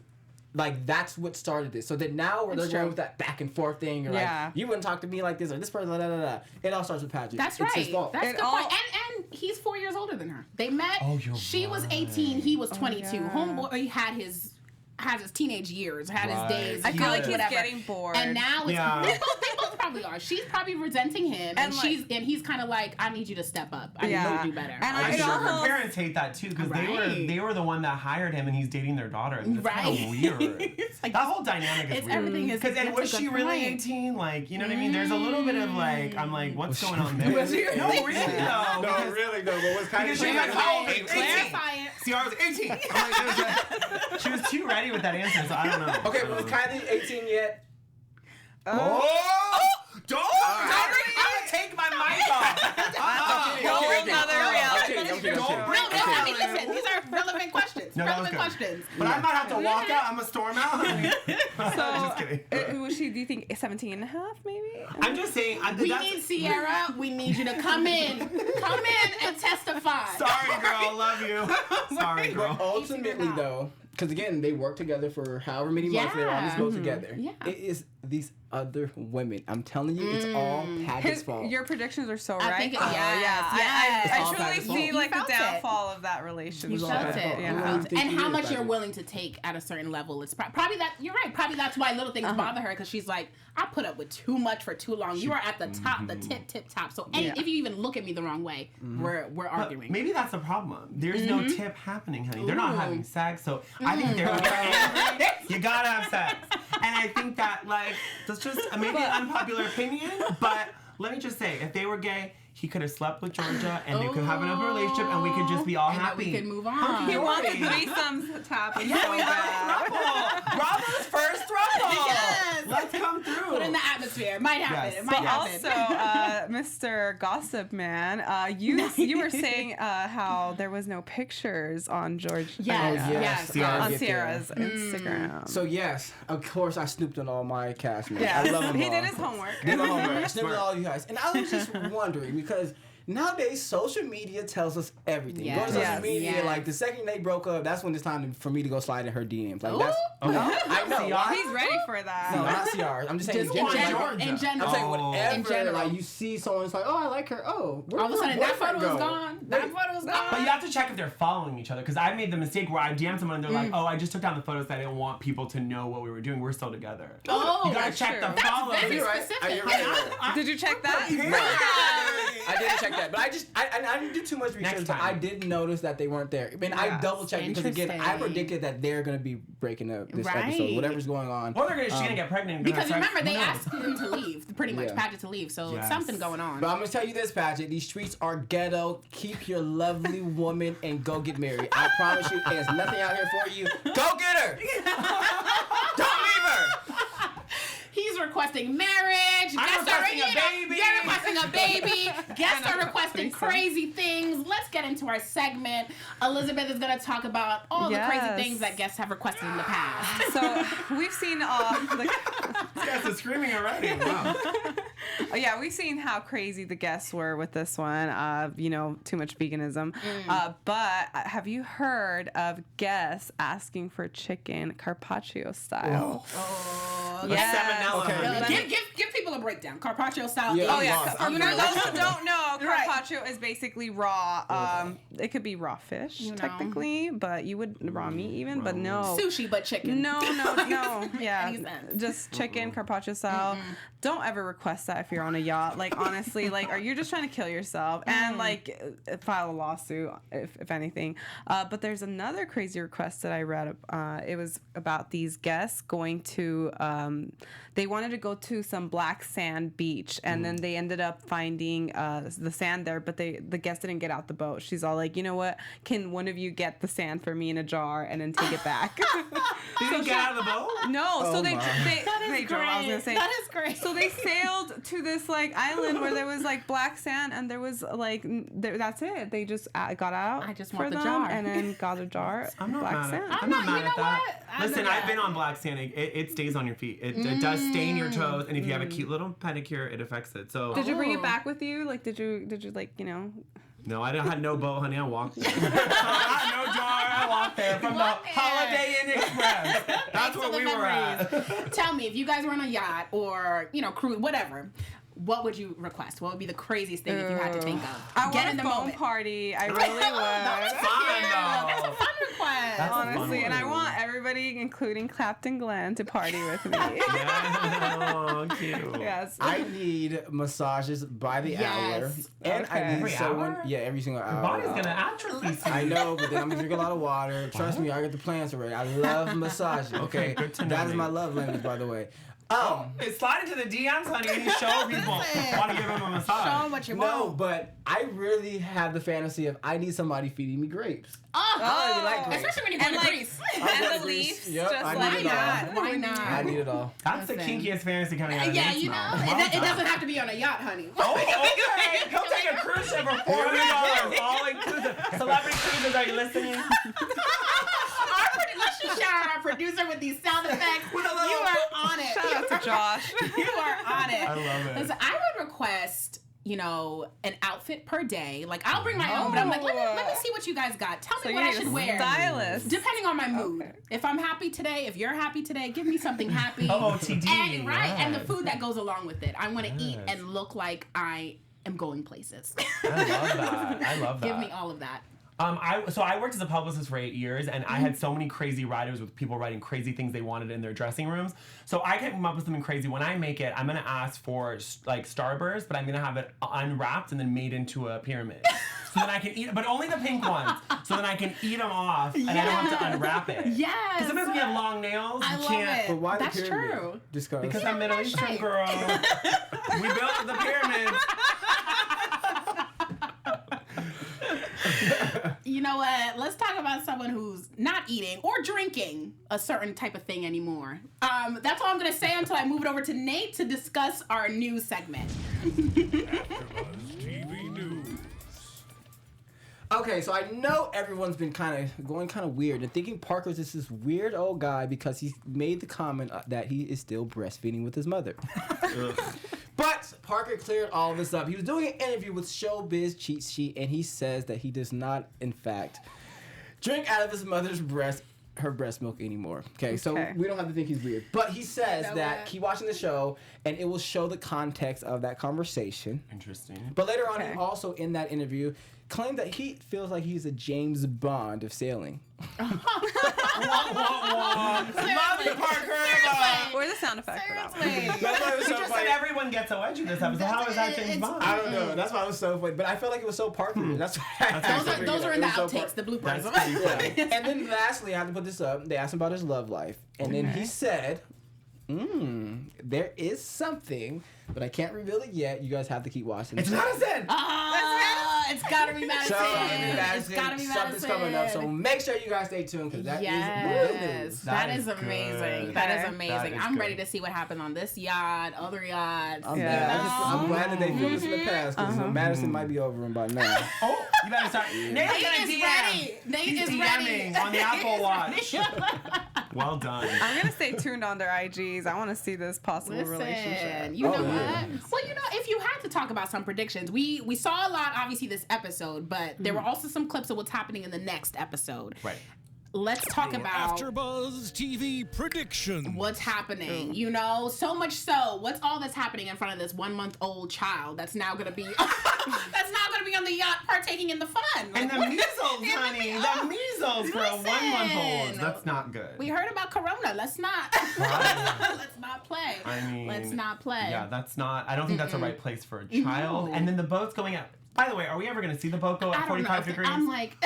Speaker 3: Like, that's what started this. So that now they're going with that back and forth thing. Or
Speaker 5: Yeah.
Speaker 3: like, you wouldn't talk to me like this, or this person, da da da da. It all starts with Paget.
Speaker 2: That's
Speaker 3: It's
Speaker 2: right.
Speaker 3: his fault.
Speaker 2: That's
Speaker 5: It
Speaker 2: the
Speaker 5: all-
Speaker 2: point. And he's 4 years older than her. They met.
Speaker 4: Oh, you're
Speaker 2: she was
Speaker 4: right.
Speaker 2: 18. He was 22.
Speaker 5: yeah.
Speaker 2: Homeboy had his teenage years, had
Speaker 4: Right.
Speaker 2: his days.
Speaker 5: I feel like he's
Speaker 2: whatever.
Speaker 5: getting bored.
Speaker 2: And now it's,
Speaker 4: Yeah.
Speaker 2: they both probably are. She's probably resenting him, and
Speaker 5: And, like-
Speaker 2: he's kind of like, I need you to step up. I
Speaker 5: Yeah.
Speaker 2: know you do better.
Speaker 5: And
Speaker 4: I'm
Speaker 5: I
Speaker 4: sure her
Speaker 5: almost-
Speaker 4: parents hate that too because
Speaker 2: Right.
Speaker 4: they were the one that hired him and he's dating their daughter. And it's kind
Speaker 2: Right.
Speaker 4: of weird.
Speaker 2: It's like-
Speaker 4: that whole dynamic is
Speaker 2: it's
Speaker 4: weird.
Speaker 2: everything is.
Speaker 4: Because and
Speaker 2: that's a
Speaker 4: was she
Speaker 2: good
Speaker 4: really
Speaker 2: point.
Speaker 4: 18? Like, you know what I mean? There's a little bit of like, I'm like, what's going on there?
Speaker 2: Was she
Speaker 4: No,
Speaker 2: really?
Speaker 4: really though.
Speaker 3: No,
Speaker 4: because-
Speaker 3: really, though. But what's kind
Speaker 4: Because
Speaker 3: of
Speaker 4: she's like, how old are you? 18.
Speaker 2: Clarify it.
Speaker 4: Ciara was 18. I'm like, she was too ready with that answer, so I don't know.
Speaker 3: Okay, but was Kylie 18 yet?
Speaker 4: Oh! Don't! I'm gonna take my mic off.
Speaker 5: Whole nother reality.
Speaker 3: Okay.
Speaker 2: No, listen. These are relevant questions.
Speaker 4: No, that was
Speaker 2: relevant
Speaker 4: good.
Speaker 2: questions.
Speaker 4: But I might have to walk out. I'm gonna storm out. Just kidding.
Speaker 5: Was she, do you think, 17 and a half, maybe?
Speaker 4: I'm just saying.
Speaker 2: We need Ciara. We need you to come in and testify.
Speaker 4: Sorry, girl. girl. Love you. Sorry, girl.
Speaker 3: Ultimately, though, because again, they work together for however many months they're on this boat together.
Speaker 2: Yeah.
Speaker 3: It is these other women. I'm telling you, it's all Paget's fault.
Speaker 5: Your predictions are so right.
Speaker 2: I think
Speaker 5: though. I truly
Speaker 3: Paget's fault.
Speaker 5: see like the
Speaker 2: felt it.
Speaker 5: downfall of that relationship.
Speaker 2: You felt it.
Speaker 5: Yeah.
Speaker 2: And how much you're willing to take at a certain level. It's probably that. You're right. Probably that's why little things bother her, because she's like, I put up with too much for too long. You are at the top, the tip top. So if you even look at me the wrong way, we're arguing.
Speaker 4: Maybe that's the problem. There's no tip happening, honey. They're not having sex, so I think they're angry. You gotta have sex. And I think that, like, that's just maybe an unpopular opinion, but let me just say, if they were gay, he could have slept with Georgia, and they could have another relationship, and we could just be all happy.
Speaker 2: We could move on.
Speaker 5: He wants threesomes to happen so bad.
Speaker 4: Bravo's first throuple.
Speaker 2: Yes.
Speaker 4: Let's come through.
Speaker 2: Put in the atmosphere. It might happen.
Speaker 4: Yes.
Speaker 2: It might
Speaker 5: But
Speaker 2: happen.
Speaker 5: also, Mr. Gossip Man, you were saying how there was no pictures on George.
Speaker 2: Yes.
Speaker 5: On Ciara's Instagram.
Speaker 3: So yes, of course, I snooped on all my castmates.
Speaker 5: yeah,
Speaker 3: I love them
Speaker 5: he
Speaker 3: all.
Speaker 5: did his homework.
Speaker 3: Did my homework. I snooped on all you guys, and I was just wondering because nowadays social media tells us everything.
Speaker 2: Yes.
Speaker 3: Go to social
Speaker 5: Yes.
Speaker 3: media,
Speaker 2: Yes.
Speaker 3: like the second they broke up, that's when it's time for me to go slide in her DMs. Like that's
Speaker 2: Ooh.
Speaker 3: I know.
Speaker 5: He's ready for that.
Speaker 3: No, not Ciara. I'm just saying
Speaker 2: Just
Speaker 3: in
Speaker 2: in
Speaker 3: general.
Speaker 2: general. In general.
Speaker 3: I'm saying
Speaker 2: In
Speaker 3: whatever.
Speaker 2: general.
Speaker 3: Like you see someone's like, oh, I like her. Oh, where'd
Speaker 2: All of a
Speaker 3: her
Speaker 2: sudden, that
Speaker 3: boyfriend
Speaker 2: photo is
Speaker 3: go?
Speaker 2: gone. That photo is gone.
Speaker 4: But you have to check if they're following each other, because I made the mistake where I DM'd someone and they're like, oh, I just took down the photos that I didn't want people to know what we were doing. We're still together.
Speaker 2: Oh,
Speaker 4: you gotta
Speaker 5: that's
Speaker 4: check
Speaker 5: true.
Speaker 4: the follows.
Speaker 2: very
Speaker 3: You're right.
Speaker 2: specific.
Speaker 3: You're right.
Speaker 5: Did you check that?
Speaker 3: I didn't check that, but I didn't do too much research.
Speaker 4: Next time.
Speaker 3: I did notice that they weren't there. I mean, I
Speaker 5: Yes.
Speaker 3: double checked because again, I
Speaker 2: Interesting.
Speaker 3: predicted that they're gonna be breaking up this
Speaker 2: Right.
Speaker 3: episode, whatever's going on.
Speaker 4: Or she's gonna get pregnant. And
Speaker 2: Because
Speaker 4: gonna have
Speaker 2: remember,
Speaker 4: sex.
Speaker 2: they
Speaker 4: Who
Speaker 2: asked
Speaker 4: knows?
Speaker 2: him to leave, pretty much,
Speaker 3: Yeah.
Speaker 2: Paget to leave. So
Speaker 4: Yes.
Speaker 2: something going on.
Speaker 3: But I'm gonna tell you this, Paget. These streets are ghetto. Keep your lovely woman and go get married. I promise you, there's nothing out here for you. Go get her. Don't leave her.
Speaker 2: He's requesting marriage.
Speaker 4: I'm
Speaker 2: Guests are
Speaker 4: requesting a baby.
Speaker 2: You're requesting a baby. Guests
Speaker 5: And
Speaker 2: are
Speaker 5: a
Speaker 2: requesting
Speaker 5: threesome.
Speaker 2: crazy things. Let's get into our segment. Elizabeth is going to talk about all the crazy
Speaker 5: Yes.
Speaker 2: things that guests have requested in the past.
Speaker 5: So we've seen
Speaker 4: This guy's screaming already. Wow.
Speaker 5: we've seen how crazy the guests were with this one. Too much veganism. But have you heard of guests asking for chicken carpaccio style?
Speaker 2: Yes.
Speaker 4: Salmonella.
Speaker 3: Okay.
Speaker 2: Give people a breakdown. Carpaccio style.
Speaker 3: Yeah.
Speaker 5: Oh yeah,
Speaker 3: lost.
Speaker 5: for
Speaker 3: I'm
Speaker 5: those
Speaker 3: lost.
Speaker 5: who don't know,
Speaker 2: Right.
Speaker 5: carpaccio is basically raw. It could be raw fish
Speaker 2: know.
Speaker 5: technically, but you would raw meat even, but no.
Speaker 2: Sushi, but chicken.
Speaker 5: No. Yeah,
Speaker 2: Any sense.
Speaker 5: just chicken carpaccio style. Don't ever request that if you're on a yacht. Like honestly, are you just trying to kill yourself and file a lawsuit if anything? But there's another crazy request that I read. It was about these guests going to. They wanted to go to some black sand beach, and then they ended up finding the sand there, but the guest didn't get out the boat. She's all like, you know what? Can one of you get the sand for me in a jar and then take it back?
Speaker 4: Did he get out of the boat?
Speaker 5: No, so they
Speaker 3: my.
Speaker 5: drove. I was gonna say
Speaker 2: That is great.
Speaker 5: So they sailed to this island where there was black sand, and there was that's it. They just got out.
Speaker 2: I just
Speaker 5: for
Speaker 2: want the
Speaker 5: them
Speaker 2: jar.
Speaker 5: and then got a jar.
Speaker 4: I'm not
Speaker 5: black
Speaker 4: mad
Speaker 5: sand.
Speaker 4: at I'm not
Speaker 2: you
Speaker 4: mad
Speaker 2: know
Speaker 4: at that.
Speaker 2: what?
Speaker 4: Listen, I've been on black sand. It stays on your feet. It does stain your toes, and if you have a cute little pedicure, it affects it. So
Speaker 5: Did you bring it back with you? Did you
Speaker 4: no, I had no boat, honey. I walked there. I had no jar. I walked there from the
Speaker 2: walked there.
Speaker 4: Holiday Inn Express. That's
Speaker 2: Thanks
Speaker 4: where
Speaker 2: for the
Speaker 4: we were at.
Speaker 2: memories. Tell me, if you guys were on a yacht or cruise, whatever, what would you request? What would be the craziest thing if you had to think of?
Speaker 5: I
Speaker 2: Get
Speaker 5: want
Speaker 2: in
Speaker 5: a
Speaker 2: the
Speaker 5: foam
Speaker 2: moment.
Speaker 5: party. I really
Speaker 2: That's
Speaker 5: would.
Speaker 4: Fun, though.
Speaker 2: That's a fun request.
Speaker 4: That's a fun
Speaker 5: Honestly, and I
Speaker 4: one.
Speaker 5: want everybody, including Clapton Glenn, to party with me.
Speaker 4: Yeah, oh, cute.
Speaker 5: Yes.
Speaker 3: I need massages by the hour,
Speaker 2: Yes.
Speaker 3: and I
Speaker 5: Okay.
Speaker 3: need
Speaker 4: Every
Speaker 3: someone.
Speaker 4: hour?
Speaker 3: Yeah, every single hour.
Speaker 4: Your body's gonna atrophy soon.
Speaker 3: I know, but then I'm gonna drink a lot of water. Trust me, I got the plans already. I love massaging. Okay,
Speaker 4: good to know,
Speaker 3: that is
Speaker 4: mate.
Speaker 3: my love language, by the way.
Speaker 4: It's slide into the DMs, honey, and you show people want to give them a massage.
Speaker 2: Show 'em what you
Speaker 3: No,
Speaker 2: want.
Speaker 3: but I really have the fantasy of I need somebody feeding me grapes.
Speaker 2: Oh,
Speaker 3: I don't even like grapes.
Speaker 2: especially when you go
Speaker 5: And
Speaker 2: to
Speaker 5: like-
Speaker 2: Greece.
Speaker 5: and the leaves,
Speaker 3: Yep,
Speaker 5: just
Speaker 3: I
Speaker 5: like
Speaker 3: need it all.
Speaker 5: that.
Speaker 2: Why not?
Speaker 3: I need it all.
Speaker 4: That's the
Speaker 2: Listen.
Speaker 4: kinkiest fantasy coming out of
Speaker 2: Yeah,
Speaker 4: this
Speaker 2: you know,
Speaker 4: mouth.
Speaker 2: it doesn't have to be on a yacht, honey.
Speaker 4: Oh, okay. Go take a cruise ship for $400, all inclusive. Celebrity cruises, are you listening?
Speaker 2: Let's just shout out our producer with these sound effects. You are on it.
Speaker 5: Shout out to Josh.
Speaker 2: You are on it.
Speaker 4: I love it.
Speaker 2: Listen, I would request, an outfit per day. Like, I'll bring my own, but I'm like, let me see what you guys got. Tell
Speaker 5: So
Speaker 2: me
Speaker 5: you
Speaker 2: what I
Speaker 5: need a
Speaker 2: should wear.
Speaker 5: stylist.
Speaker 2: Depending on my mood.
Speaker 5: Okay.
Speaker 2: If I'm happy today, if you're happy today, give me something happy.
Speaker 4: OOTD.
Speaker 2: And, right, and the
Speaker 4: yes.
Speaker 2: food that goes along with it. I want to eat
Speaker 4: Yes.
Speaker 2: and look like I am going places.
Speaker 4: I love that. I love that.
Speaker 2: Give me all of that.
Speaker 4: I worked as a publicist for 8 years, and I had so many crazy writers with people writing crazy things they wanted in their dressing rooms. So I came up with something crazy. When I make it, I'm gonna ask for like starbursts, but I'm gonna have it unwrapped and then made into a pyramid. So then I can eat, but only the pink ones. So then I can eat them off, and I don't have to unwrap it.
Speaker 2: Yes.
Speaker 4: Because sometimes when you have long nails,
Speaker 2: I
Speaker 4: you
Speaker 2: love
Speaker 4: can't.
Speaker 2: it.
Speaker 3: But why
Speaker 2: That's
Speaker 3: the pyramid?
Speaker 2: true.
Speaker 3: Just
Speaker 4: Because I'm Middle Eastern
Speaker 2: shape.
Speaker 4: girl. We built the pyramid.
Speaker 2: You know what? Let's talk about someone who's not eating or drinking a certain type of thing anymore. That's all I'm going to say until I move it over to Nate to discuss our news segment.
Speaker 6: AfterBuzz TV News.
Speaker 3: Okay, so I know everyone's been going weird and thinking Parker's is this weird old guy because he made the comment that he is still breastfeeding with his mother. But Parker cleared all of this up. He was doing an interview with Showbiz Cheat Sheet, and he says that he does not, in fact, drink out of his mother's her breast milk anymore. Okay, so we don't have to think he's weird. But he says that keep watching the show, and it will show the context of that conversation.
Speaker 4: Interesting.
Speaker 3: But later on, he also, in that interview, claimed that he feels like he's a James Bond of sailing.
Speaker 4: Love you, Parker.
Speaker 5: Where's the sound effect for that one?
Speaker 3: That's why it was
Speaker 4: You
Speaker 3: so
Speaker 4: just
Speaker 3: funny.
Speaker 4: said everyone gets a wedgie this episode. How is that James Bond?
Speaker 3: I don't know. That's why it was so funny. But I felt like it was so Parker. That's why
Speaker 2: Those are in the outtakes, the bloopers.
Speaker 4: That's pretty funny.
Speaker 3: Yeah. And then lastly, I have to put this up. They asked him about his love life. And then he said, there is something, but I can't reveal it yet. You guys have to keep watching.
Speaker 4: It's Madison.
Speaker 2: It's gotta be Madison. It's gotta be Madison.
Speaker 3: Something's coming up. So make sure you guys stay tuned because that is real news.
Speaker 2: That is
Speaker 4: That is
Speaker 2: amazing.
Speaker 4: good.
Speaker 2: That is
Speaker 5: Okay.
Speaker 2: amazing.
Speaker 4: That is
Speaker 2: I'm
Speaker 4: good.
Speaker 2: ready to see what happened on this yacht, other yachts.
Speaker 3: I'm
Speaker 5: Yeah.
Speaker 3: I'm glad that they filmed this in the past because Madison might be over him by now.
Speaker 4: Oh, you better start. Nate's
Speaker 2: Nate
Speaker 4: gonna
Speaker 2: is
Speaker 4: DM.
Speaker 2: ready. Nate
Speaker 4: He's
Speaker 2: is ready.
Speaker 4: DMing on the Apple Watch. Well done.
Speaker 5: I'm gonna stay tuned on their IGs. I want to see this possible relationship.
Speaker 2: Listen, you know
Speaker 3: Oh,
Speaker 2: what?
Speaker 3: yeah.
Speaker 2: Well, you know, if you had to talk about some predictions, we saw a lot, obviously, this episode, but there were also some clips of what's happening in the next episode.
Speaker 4: Right.
Speaker 2: Let's talk about
Speaker 6: AfterBuzz TV predictions.
Speaker 2: what's happening. You know, so much so. What's all that's happening in front of this 1-month-old child that's now gonna be on the yacht partaking in the fun?
Speaker 4: And the
Speaker 2: Like,
Speaker 4: measles, honey. The measles for a
Speaker 2: Listen.
Speaker 4: 1-month-old. That's not good.
Speaker 2: we heard about Corona. Let's not.
Speaker 4: Right.
Speaker 2: Let's not play.
Speaker 4: I mean,
Speaker 2: let's not play.
Speaker 4: Yeah, that's not. I don't think that's the right place for a child.
Speaker 2: No.
Speaker 4: And then the boat's going out. By the way, are we ever going to see the boat go
Speaker 2: I
Speaker 4: at
Speaker 2: don't know.
Speaker 4: 45 degrees?
Speaker 2: I'm like,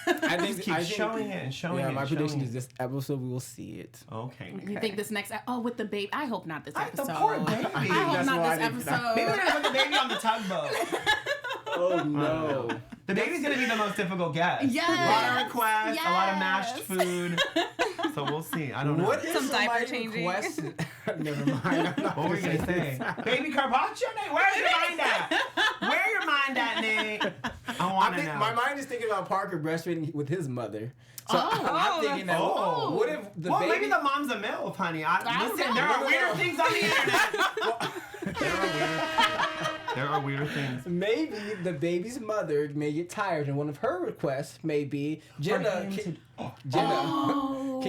Speaker 3: I
Speaker 4: Just keep showing it and showing it.
Speaker 3: Yeah,
Speaker 4: and
Speaker 3: my prediction
Speaker 4: showing
Speaker 3: is this episode we will see it.
Speaker 4: it. Okay.
Speaker 2: you think this next? With the baby? I hope not this
Speaker 4: The
Speaker 2: episode.
Speaker 4: poor baby.
Speaker 2: I hope
Speaker 3: That's
Speaker 2: not
Speaker 3: why
Speaker 2: this
Speaker 3: I didn't-
Speaker 2: episode.
Speaker 4: Maybe we're going to put the baby on the tugboat.
Speaker 3: Oh no.
Speaker 4: The baby's going to be the most difficult guest.
Speaker 2: Yes.
Speaker 4: A lot of requests, a lot of mashed
Speaker 2: Yes.
Speaker 4: food. So we'll see. I don't know.
Speaker 3: What if
Speaker 5: Some diaper
Speaker 3: somebody
Speaker 5: changing.
Speaker 3: requested? Never mind. I'm not
Speaker 4: What were you going to say? Baby carpaccio, Nate? Where's your mind at? Where your mind at, Nate? I want to know.
Speaker 3: My mind is thinking about Parker breastfeeding with his mother. So
Speaker 2: Oh.
Speaker 3: I'm thinking that.
Speaker 4: Oh.
Speaker 3: What if the
Speaker 4: Well,
Speaker 3: baby?
Speaker 4: maybe the mom's a MILF, honey.
Speaker 2: don't
Speaker 4: Listen,
Speaker 2: know.
Speaker 4: there are
Speaker 3: No, no,
Speaker 4: weirder
Speaker 3: no.
Speaker 4: things on the internet. There are weirder things.
Speaker 3: Maybe the baby's mother may get tired, and one of her requests may be, Jenna, can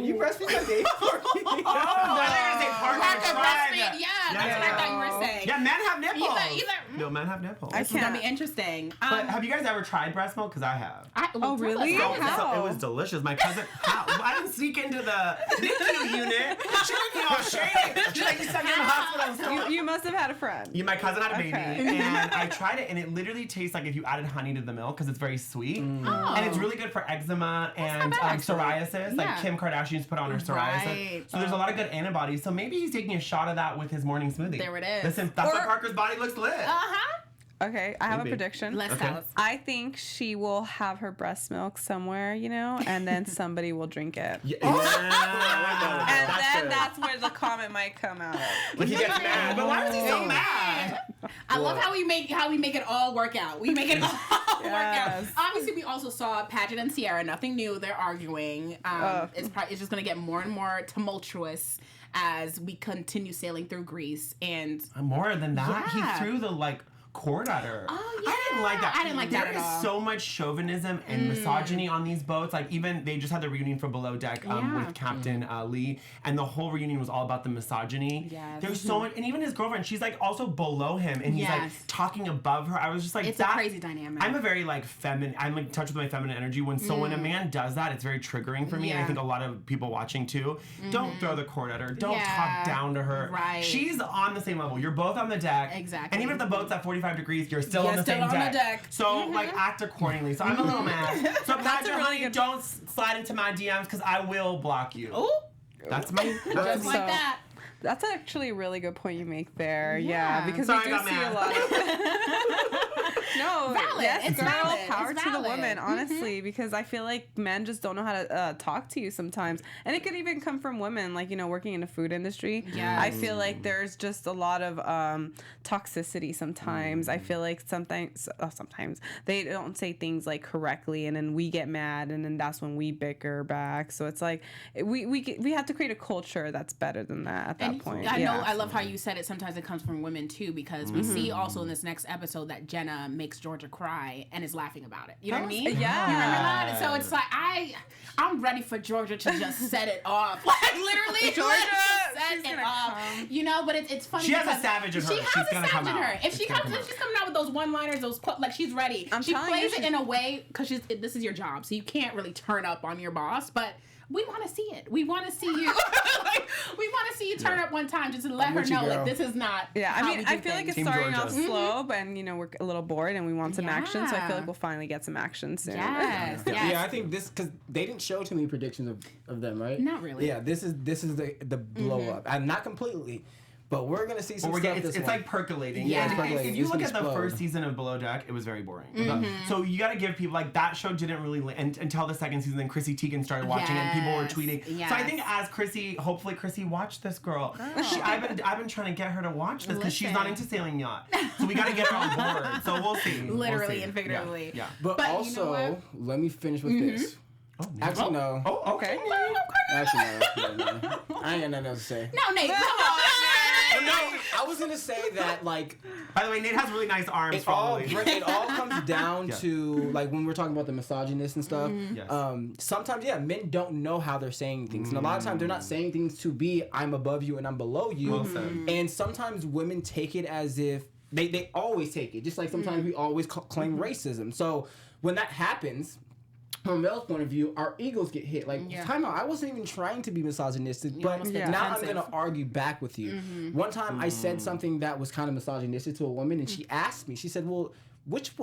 Speaker 3: you breastfeed my baby for me?
Speaker 4: Oh, I thought you were going to say Parker
Speaker 2: Parker
Speaker 4: tried
Speaker 2: breastfeed.
Speaker 4: that.
Speaker 2: Yeah, that's what I thought you were saying.
Speaker 4: Yeah, men have nipples.
Speaker 2: Either-
Speaker 4: No, men have nipples.
Speaker 5: I
Speaker 2: This is gonna
Speaker 5: can't.
Speaker 2: be interesting.
Speaker 4: But have you guys ever tried breast milk? Because I have.
Speaker 5: Oh, really?
Speaker 2: tell us
Speaker 5: How?
Speaker 4: So it was delicious. My cousin, I didn't sneak into the NICU unit. She looked me all shady. She's like, you stuck in the hospital.
Speaker 5: You must have had a friend.
Speaker 4: Yeah, my cousin had a baby,
Speaker 5: Okay.
Speaker 4: and I tried it, and it literally tastes like if you added honey to the milk because it's very sweet, and it's really good for eczema and
Speaker 2: bad, actually.
Speaker 4: psoriasis. Like
Speaker 2: Yeah.
Speaker 4: Kim Kardashian's put on her psoriasis,
Speaker 2: Right.
Speaker 4: so there's a lot of good antibodies. So maybe he's taking a shot of that with his morning smoothie.
Speaker 2: There it is.
Speaker 4: Listen, that's why
Speaker 5: Or-
Speaker 4: Parker's body looks lit.
Speaker 2: Uh-huh.
Speaker 5: Okay, I have
Speaker 4: Maybe.
Speaker 5: a prediction.
Speaker 2: Let's
Speaker 4: Okay.
Speaker 2: tell us.
Speaker 5: I think she will have her breast milk somewhere, and then somebody will drink it.
Speaker 4: Yeah.
Speaker 5: And
Speaker 3: That's
Speaker 5: then
Speaker 3: good.
Speaker 5: that's where the comment might come out.
Speaker 4: Like he gets mad. But why is he so mad?
Speaker 2: I love how we make it all work out. We make it all work out.
Speaker 5: Yes.
Speaker 2: Obviously, we also saw Paget and Ciara. Nothing new. They're arguing. It's just going to get more and more tumultuous as we continue sailing through Greece. And
Speaker 4: More than that,
Speaker 2: Yeah.
Speaker 4: he threw the cord at her.
Speaker 2: Oh, yeah.
Speaker 4: I didn't like that.
Speaker 2: I didn't like that at all.
Speaker 4: There is so much chauvinism and misogyny on these boats. Like, even they just had the reunion for Below Deck with Captain Lee, and the whole reunion was all about the misogyny.
Speaker 2: Yes.
Speaker 4: There's so much, and even his girlfriend, she's like also below him, and he's like talking above her. I was just like,
Speaker 2: it's a crazy dynamic.
Speaker 4: I'm a very like feminine. I'm in touch with my feminine energy. When a man does that, it's very triggering for me, and I think a lot of people watching too. Don't throw the cord at her. Don't talk down to her.
Speaker 2: Right.
Speaker 4: She's on the same level. You're both on the deck.
Speaker 2: Exactly.
Speaker 4: And even if the boat's at 45 degrees, you're still on the same deck. So like act accordingly. So I'm a little mad. So Paget, honey, don't slide into my DMs because I will block you.
Speaker 2: Oh,
Speaker 4: that's my.
Speaker 2: just like that.
Speaker 5: That's actually a really good point you make there. Yeah, because
Speaker 4: Sorry,
Speaker 5: we do see a lot of. No,
Speaker 2: Valid.
Speaker 5: yes,
Speaker 2: It's
Speaker 5: girl
Speaker 2: valid.
Speaker 5: power
Speaker 2: It's
Speaker 5: to the
Speaker 2: valid.
Speaker 5: woman, honestly, because I feel like men just don't know how to talk to you sometimes, and it could even come from women, like working in the food industry.
Speaker 2: Yes.
Speaker 5: I feel like there's just a lot of toxicity sometimes. I feel like sometimes they don't say things like correctly, and then we get mad, and then that's when we bicker back. So it's like we have to create a culture that's better than that at that point.
Speaker 2: I know. I love how you said it. Sometimes it comes from women too, because we see also in this next episode that Jenna makes Georgia cry and is laughing about it. You know what I mean?
Speaker 5: Yeah.
Speaker 2: You remember that? So it's like I'm ready for Georgia to just set it off. Like literally,
Speaker 5: Georgia,
Speaker 2: set it off. But it's funny.
Speaker 4: She has a
Speaker 2: because
Speaker 4: savage in her.
Speaker 2: She has
Speaker 4: She's
Speaker 2: a
Speaker 4: gonna
Speaker 2: savage
Speaker 4: come
Speaker 2: in her.
Speaker 4: out.
Speaker 2: If she's coming out with those one-liners, like she's ready. She plays it in a way because this is your job, so you can't really turn up on your boss, but. We want to see it. We want to see you. We want to see you turn up one time just to let her know, like, this is not.
Speaker 5: Yeah, I mean, I feel like it's
Speaker 4: Team
Speaker 5: starting
Speaker 4: Georgia.
Speaker 5: off slow, but we're a little bored and we want some action. So I feel like we'll finally get some action soon.
Speaker 2: Yes.
Speaker 3: Yeah, I think this because they didn't show too many predictions of them, right?
Speaker 2: Not really.
Speaker 3: Yeah, this is the blow up, and not completely. But we're gonna see some stuff.
Speaker 4: It's like percolating.
Speaker 2: Yeah,
Speaker 3: it's percolating.
Speaker 4: If you
Speaker 3: It's
Speaker 4: look
Speaker 3: gonna
Speaker 4: at the
Speaker 3: explode.
Speaker 4: first season of Below Deck, it was very boring. So you got to give people that show didn't really until the second season. Then Chrissy Teigen started watching it, and people were tweeting.
Speaker 2: Yes.
Speaker 4: So I think as hopefully Chrissy watched this girl. I've been trying to get her to watch this because she's not into sailing yacht. So we got to get her on board. So we'll see.
Speaker 2: Literally and figuratively.
Speaker 4: Yeah.
Speaker 3: But also,
Speaker 2: you know
Speaker 3: let me finish with this. Actually, no.
Speaker 4: Oh, okay.
Speaker 3: Actually, no. I ain't got nothing else to say.
Speaker 2: No, Nate, come on.
Speaker 3: No, I was gonna say that like.
Speaker 4: By the way, Nate has really nice arms.
Speaker 3: It all comes down to like when we're talking about the misogynist and stuff.
Speaker 4: Yes.
Speaker 3: Sometimes men don't know how they're saying things, and a lot of times they're not saying things to be I'm above you and I'm below you.
Speaker 4: Well said.
Speaker 3: And sometimes women take it as if they always take it, just like sometimes we always claim racism. So when that happens. From a male's point of view, our egos get hit. Like, time out, I wasn't even trying to be misogynistic, but now I'm going to argue back with you. One time I said something that was kind of misogynistic to a woman, and she asked me, she said, well,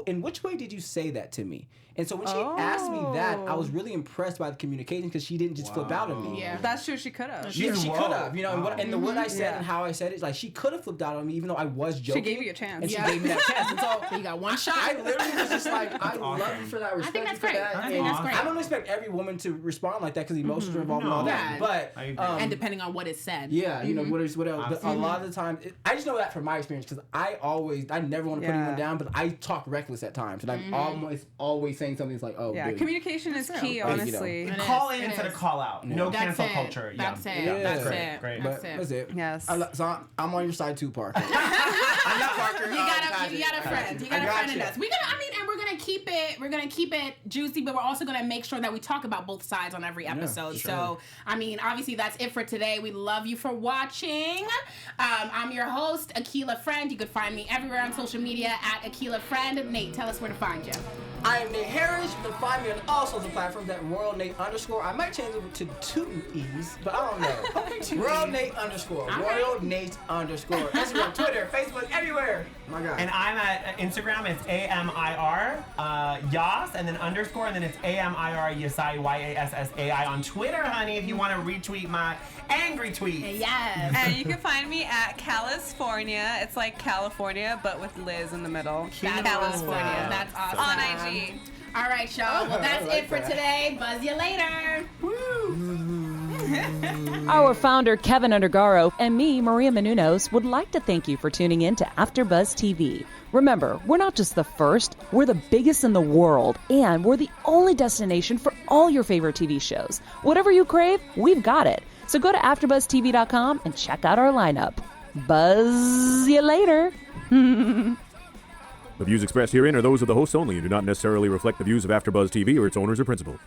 Speaker 3: in which way did you say that to me? And so when she asked me that, I was really impressed by the communication because she didn't just flip out on me.
Speaker 2: Yeah.
Speaker 5: That's true. She could have.
Speaker 3: She could have, and the what I said and how I said it, like she could have flipped out on me, even though I was joking.
Speaker 5: She gave you a chance.
Speaker 3: And she gave me that chance. And so
Speaker 2: you got one shot.
Speaker 3: I literally was just like, I love you for that, respect you for that.
Speaker 2: I think that's great.
Speaker 3: I don't expect every woman to respond like that because emotions are involved and all that. But
Speaker 2: and depending on what is said.
Speaker 3: Yeah, what else? But a lot of the time, I just know that from my experience because I never want to put anyone down, but I talk reckless at times, and I'm always saying something that's like, oh.
Speaker 5: Yeah, communication is key, honestly.
Speaker 4: Call in instead of call out. No cancel culture.
Speaker 2: That's it.
Speaker 3: That's
Speaker 2: it.
Speaker 4: Great.
Speaker 3: That's it.
Speaker 5: Yes.
Speaker 3: So I'm on your side too, Parker. I'm not Parker.
Speaker 2: You got a friend. You got a friend in us. We're gonna keep it juicy, but we're also gonna make sure that we talk about both sides on every episode.
Speaker 3: Sure.
Speaker 2: So obviously that's it for today. We love you for watching. I'm your host, Akilah Ffriend. You can find me everywhere on social media at Akilah Ffriend. Nate, tell us where to find you.
Speaker 3: I am Nate Harris. You can find me on all social platforms at RoyalNate_. I might change it to 2 E's, but I don't know. RoyalNate_. RoyalNate_. Instagram, Twitter, Facebook, everywhere. My God.
Speaker 4: And I'm at Instagram. It's AMIR Yass, and then underscore, and then it's AMIR Yassai YASSAI on Twitter, honey. If you want to retweet my angry tweets.
Speaker 2: Yes.
Speaker 5: And you can find me at California. It's like California, but with Liz in the middle. California.
Speaker 2: That's awesome.
Speaker 5: On IG.
Speaker 2: All right, y'all. Well, that's it for today. Buzz you later.
Speaker 1: Our founder, Keven Undergaro, and me, Maria Menounos, would like to thank you for tuning in to AfterBuzz TV. Remember, we're not just the first, we're the biggest in the world, and we're the only destination for all your favorite TV shows. Whatever you crave, we've got it. So go to AfterBuzzTV.com and check out our lineup. Buzz you later.
Speaker 7: The views expressed herein are those of the hosts only and do not necessarily reflect the views of AfterBuzz TV or its owners or principals.